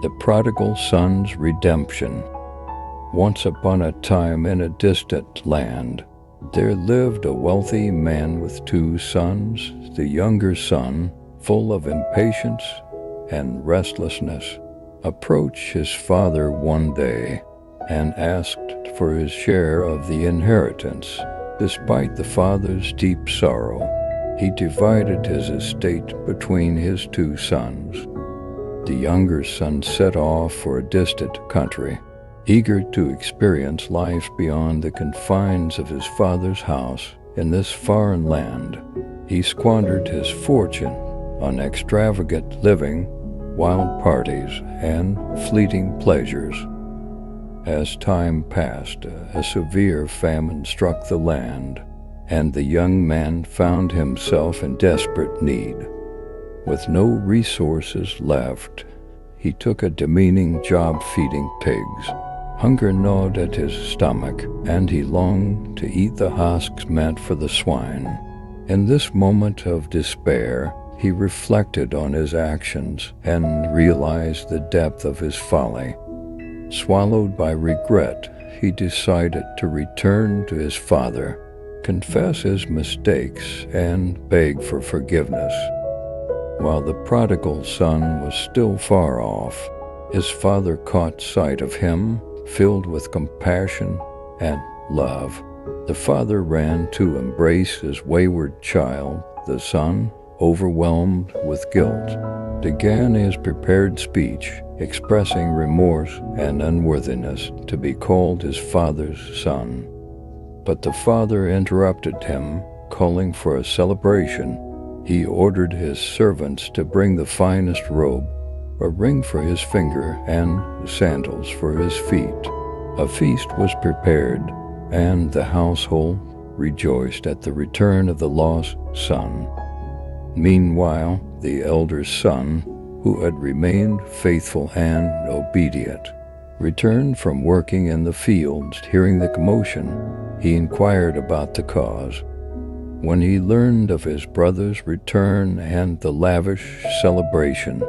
The Prodigal Son's Redemption. Once upon a time in a distant land, there lived a wealthy man with 2 sons. The younger son, full of impatience and restlessness, approached his father one day and asked for his share of the inheritance. Despite the father's deep sorrow, he divided his estate between his 2 sons. The younger son set off for a distant country, eager to experience life beyond the confines of his father's house. In this foreign land, he squandered his fortune on extravagant living, wild parties, and fleeting pleasures. As time passed, a severe famine struck the land, and the young man found himself in desperate need. With no resources left, he took a demeaning job feeding pigs. Hunger gnawed at his stomach, and he longed to eat the husks meant for the swine. In this moment of despair, he reflected on his actions and realized the depth of his folly. Swallowed by regret, he decided to return to his father, confess his mistakes, and beg for forgiveness. While the prodigal son was still far off, his father caught sight of him, filled with compassion and love. The father ran to embrace his wayward child. The son, overwhelmed with guilt, began his prepared speech, expressing remorse and unworthiness to be called his father's son. But the father interrupted him, calling for a celebration. He ordered his servants to bring the finest robe, a ring for his finger, and sandals for his feet. A feast was prepared, and the household rejoiced at the return of the lost son. Meanwhile, the elder son, who had remained faithful and obedient, returned from working in the fields. Hearing the commotion, he inquired about the cause. When he learned of his brother's return and the lavish celebration,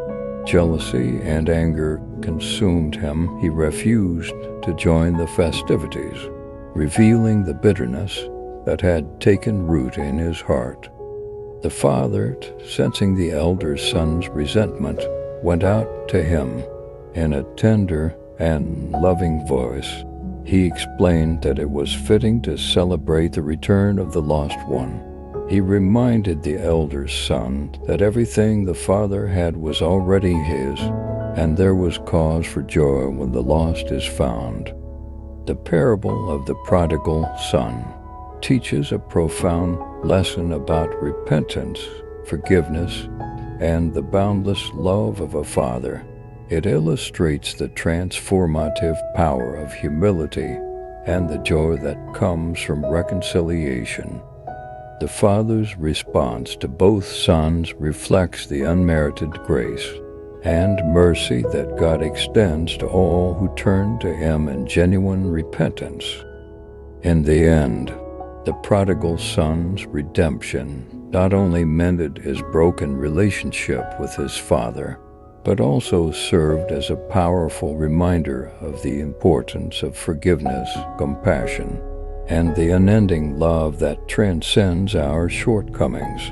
jealousy and anger consumed him. He refused to join the festivities, revealing the bitterness that had taken root in his heart. The father, sensing the elder son's resentment, went out to him. In a tender and loving voice, he explained that it was fitting to celebrate the return of the lost one. He reminded the elder son that everything the father had was already his, and there was cause for joy when the lost is found. The parable of the prodigal son teaches a profound lesson about repentance, forgiveness, and the boundless love of a father. It illustrates the transformative power of humility and the joy that comes from reconciliation. The father's response to both sons reflects the unmerited grace and mercy that God extends to all who turn to Him in genuine repentance. In the end, the prodigal son's redemption not only mended his broken relationship with his father, but also served as a powerful reminder of the importance of forgiveness, compassion, and the unending love that transcends our shortcomings.